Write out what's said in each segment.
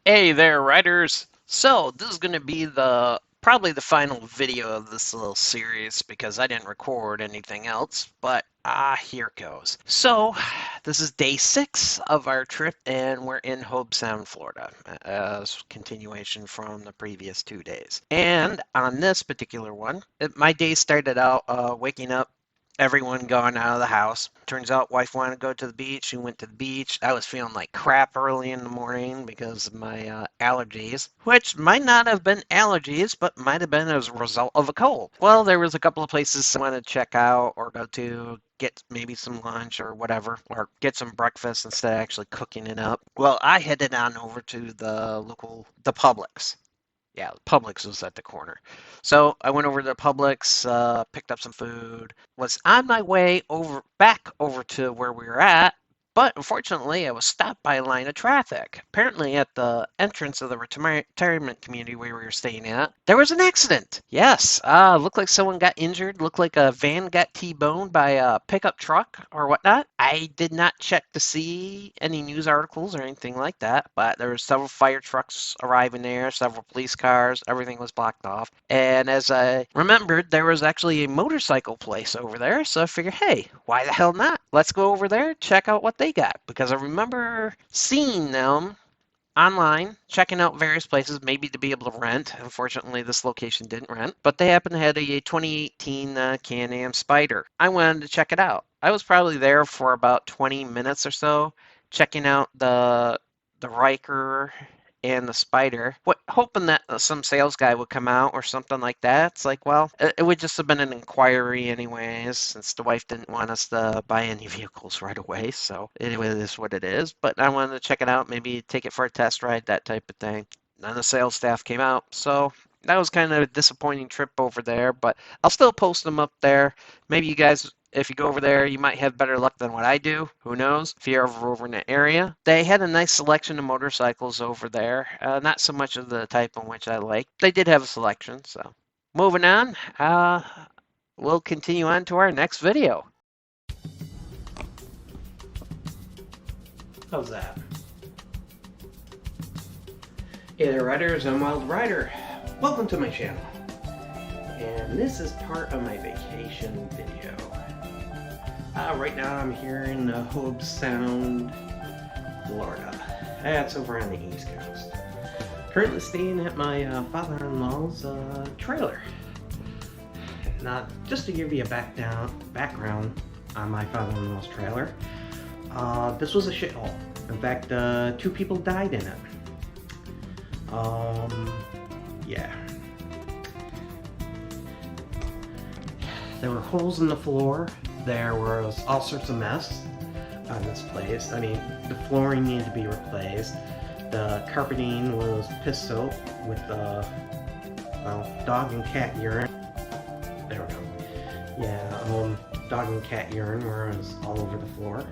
Hey there, writers. So this is going to be the probably the final video of this little series because I didn't record anything else, but here goes. So this is day 6 of our trip, and we're in Hobe Sound, Florida, as continuation from the previous 2 days. And on this particular one, my day started out waking up, everyone gone out of the house. Turns out wife wanted to go to the beach. She went to the beach. I was feeling like crap early in the morning because of my allergies, which might not have been allergies, but might have been as a result of a cold. Well, there was a couple of places I wanted to check out or go to, get maybe some lunch or whatever, or get some breakfast instead of actually cooking it up. Well, I headed on over to the Publix. Yeah, Publix was at the corner. So I went over to Publix, picked up some food, was on my way back over to where we were at, but unfortunately I was stopped by a line of traffic. Apparently at the entrance of the retirement community we were staying at, there was an accident. Yes, looked like someone got injured, looked like a van got T-boned by a pickup truck or whatnot. I did not check to see any news articles or anything like that, but there were several fire trucks arriving there, several police cars, everything was blocked off. And as I remembered, there was actually a motorcycle place over there, so I figured, hey, why the hell not? Let's go over there, check out what they got, because I remember seeing them online, checking out various places, maybe to be able to rent. Unfortunately, this location didn't rent, but they happened to have a 2018 Can-Am Spyder. I wanted to check it out. I was probably there for about 20 minutes or so, checking out the Riker and the Spyder, hoping that some sales guy would come out or something like that. It's like, well, it would just have been an inquiry anyways, since the wife didn't want us to buy any vehicles right away. So it is what it is. But I wanted to check it out, maybe take it for a test ride, that type of thing. None of the sales staff came out, so that was kind of a disappointing trip over there. But I'll still post them up there. Maybe you guys, if you go over there, you might have better luck than what I do. Who knows? If you're over in the area. They had a nice selection of motorcycles over there. Not so much of the type in which I like. They did have a selection, so. Moving on, we'll continue on to our next video. How's that? Hey there, riders. I'm Wild Rider. Welcome to my channel. And this is part of my vacation video. Right now I'm here in Hobe Sound, Florida. That's over on the East Coast. Currently staying at my father-in-law's trailer. Now, just to give you a background on my father-in-law's trailer, this was a shithole. In fact, 2 people died in it. Yeah. There were holes in the floor. There was all sorts of mess on this place. I mean, the flooring needed to be replaced. The carpeting was piss soaked with well, dog and cat urine. There we go. Yeah, dog and cat urine was all over the floor.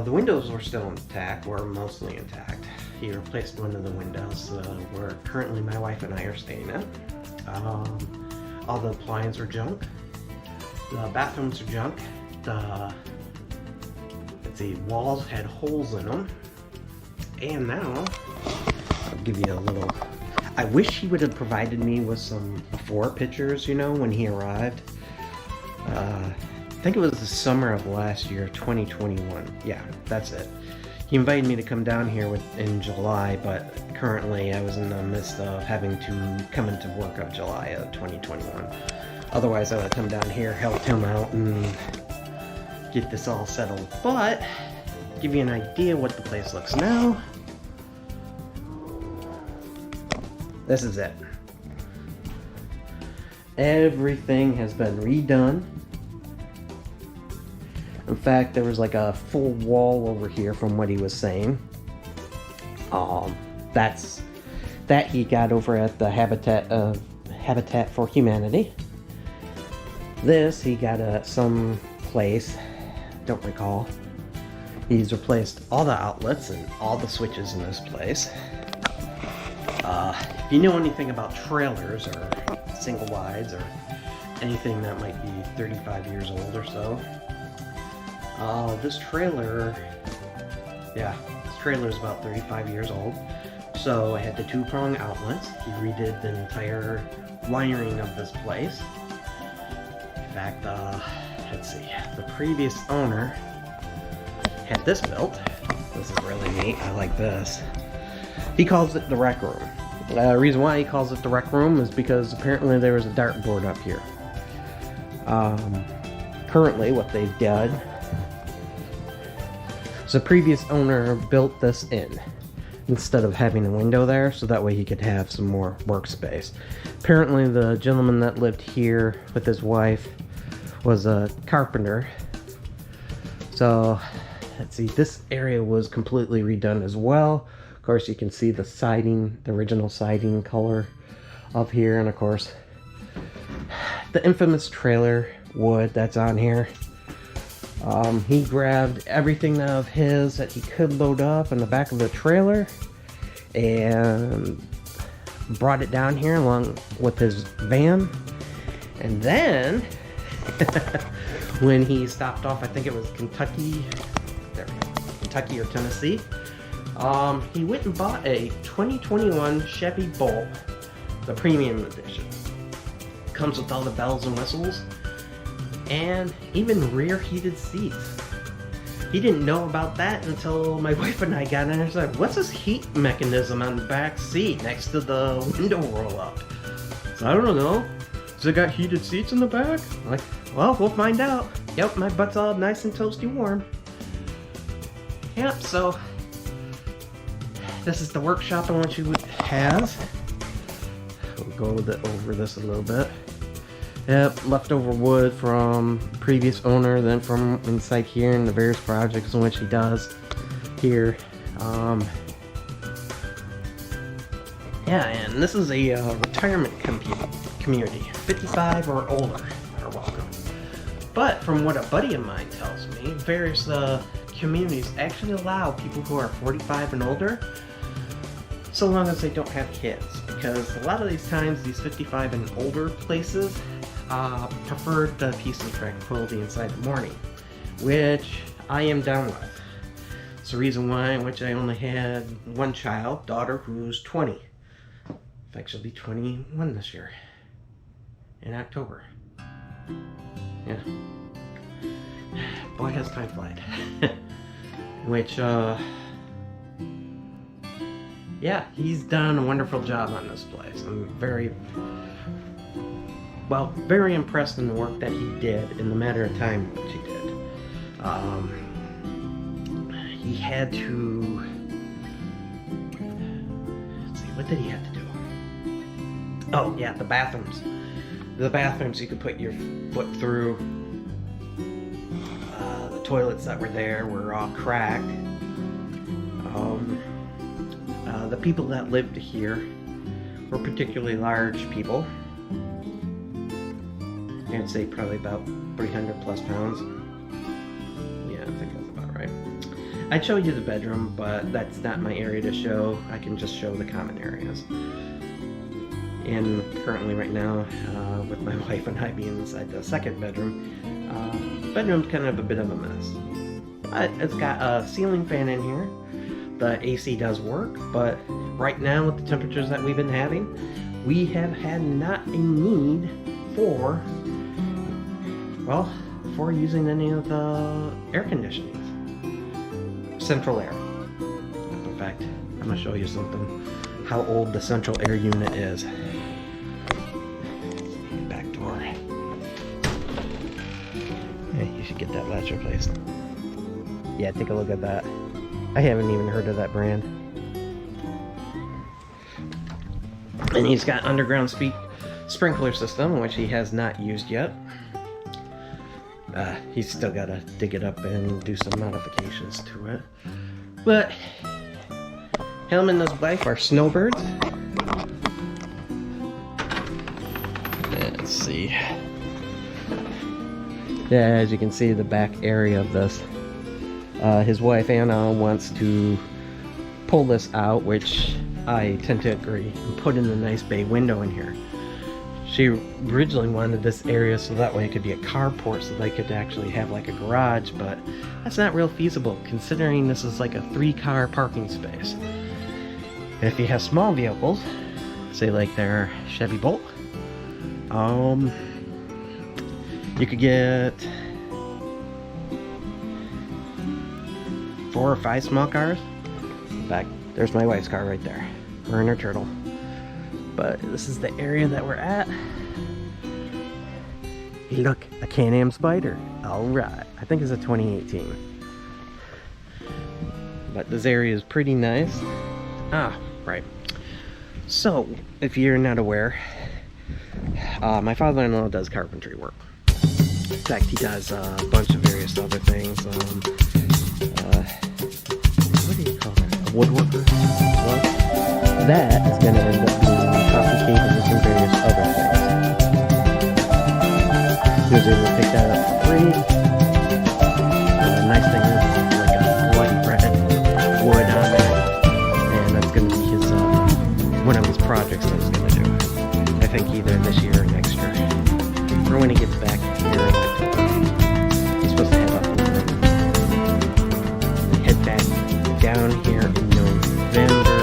The windows were still intact, or mostly intact. He replaced one of the windows where currently my wife and I are staying in. All the appliances are junk. The bathrooms are junk. Let's see, walls had holes in them. And now, I'll give you a little. I wish he would have provided me with some before pictures, you know, when he arrived. I think it was the summer of last year, 2021. Yeah, that's it. He invited me to come down here in July, but currently I was in the midst of having to come into work of July of 2021. Otherwise I would have come down here, helped him out, and get this all settled. But, give you an idea what the place looks now. This is it. Everything has been redone. In fact, there was like a full wall over here from what he was saying. That he got over at the Habitat for Humanity. This he got at some place, don't recall. He's replaced all the outlets and all the switches in this place. If you know anything about trailers or single wides or anything that might be 35 years old or so, this trailer, yeah, this trailer is about 35 years old, so I had the two-prong outlets. He redid the entire wiring of this place. In fact, let's see, the previous owner had this built. This is really neat. I like this. He calls it the rec room. The reason why he calls it the rec room is because apparently there was a dartboard up here. Currently, what they've done is the previous owner built this in instead of having a window there, so that way he could have some more workspace. Apparently, the gentleman that lived here with his wife was a carpenter. So, let's see, this area was completely redone as well. Of course, you can see the siding, the original siding color up here, and of course, the infamous trailer wood that's on here. He grabbed everything of his that he could load up in the back of the trailer and brought it down here along with his van. And then, when he stopped off, I think it was Kentucky, there we go, Kentucky or Tennessee, he went and bought a 2021 Chevy Bolt, the premium edition. Comes with all the bells and whistles, and even rear heated seats. He didn't know about that until my wife and I got in there. He's like, what's this heat mechanism on the back seat next to the window roll up? So I don't know. Has it got heated seats in the back? I'm like, well, we'll find out. Yep, my butt's all nice and toasty warm. Yep, so this is the workshop in which it has. We'll go over this a little bit. Yep, leftover wood from previous owner, then from inside here in the various projects in which he does here. Yeah, and this is a retirement community. 55 or older are welcome. But from what a buddy of mine tells me, various communities actually allow people who are 45 and older, so long as they don't have kids. Because a lot of these times, these 55 and older places prefer the peace and tranquility inside the morning, which I am down with. It's the reason why in which I only had one child, daughter, who's 20. In fact, she'll be 21 this year, in October. Yeah. Boy, has time flied. Which, yeah, he's done a wonderful job on this place. I'm very impressed in the work that he did in the matter of time which he did. He had to, let's see, what did he have to do? Oh yeah, the bathrooms. The bathrooms you could put your foot through. The toilets that were there were all cracked. The people that lived here were particularly large people. I'd say probably about 300 plus pounds. Yeah, I think that's about right. I'd show you the bedroom, but that's not my area to show. I can just show the common areas. And currently right now, with my wife and I being inside the second bedroom, bedroom's kind of a bit of a mess. But it's got a ceiling fan in here. The AC does work, but right now with the temperatures that we've been having, we have had not a need for using any of the air conditioning. Central air. In fact, I'm going to show you something, how old the central air unit is. Back door. Yeah, you should get that latch replaced. Yeah, take a look at that. I haven't even heard of that brand. And he's got underground sprinkler system, which he has not used yet. He's still got to dig it up and do some modifications to it. But him and his wife are snowbirds. Let's see. Yeah, as you can see, the back area of this. His wife Anna wants to pull this out, which I tend to agree, and put in a nice bay window in here. She originally wanted this area so that way it could be a carport, so they could actually have like a garage, but that's not real feasible considering this is like a 3-car parking space. And if you have small vehicles, say like their Chevy Bolt, you could get 4 or 5 small cars. In fact, there's my wife's car right there. We're in her turtle. But this is the area that we're at. Hey, look, a Can-Am Spider. Alright, I think it's a 2018. But this area is pretty nice. Ah, right. So, if you're not aware, my father-in-law does carpentry work. In fact, he does a bunch of various other things. What do you call that? A woodworker? Well, that is going to end up being coffee tables and some various other things. He was able to pick that up for free. The nice thing is it's like a blood red wood on it, and that's going to be his one of his projects that he's going to do. I think either this year or next year, or when he gets back here in October. He's supposed to head up and head back down here in November.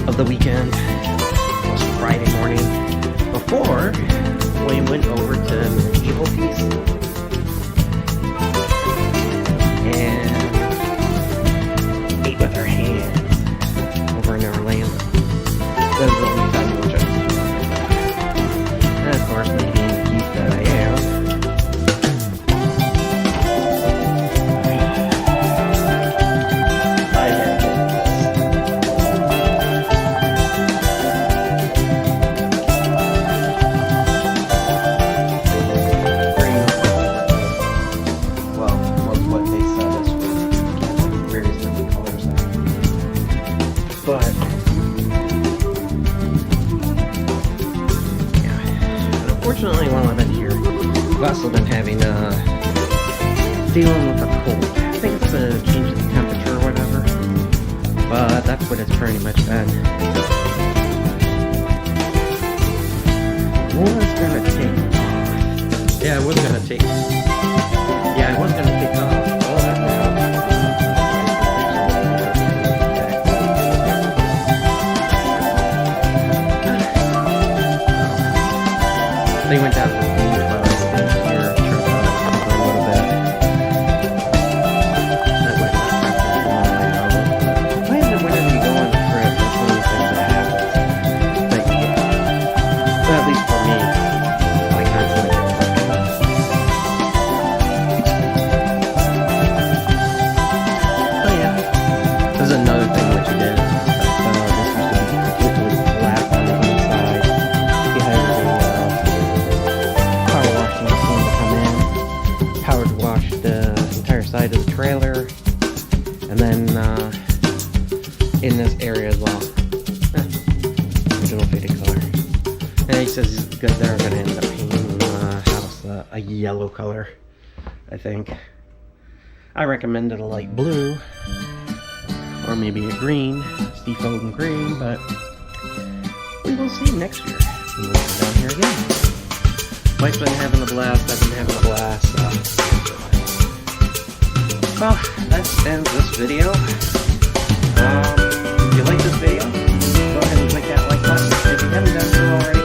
Of the weekend, it was Friday morning, before we went over to Evil Peace and ate with our hands over in Orlando. That was the only time we'll check. And of course, me being the geek that I am, unfortunately, while I've been here, I've also been having dealing with a cold. I think it's a change in the temperature or whatever, but that's what it's pretty much been. Was gonna take off. Yeah, I was gonna take. Yeah, I was gonna take off. They went down to the beach while I was staying here, tripped out a little bit. That way it's not why is it whenever you go on a trip, that's one of the things that happens that you get. But at least for me, I constantly get oh yeah. This is another thing that you did. This used to be completely black on the inside. You had side of the trailer, and then in this area as well. Original faded color. And he says they're going to end up painting the house a yellow color, I think. I recommended a light blue, or maybe a green, Steve Foden green, but we will see next year. We'll come down here again. Mike's been having a blast, I've been having a blast. Well, that ends this video. If you like this video, go ahead and click that like button if you haven't done so already.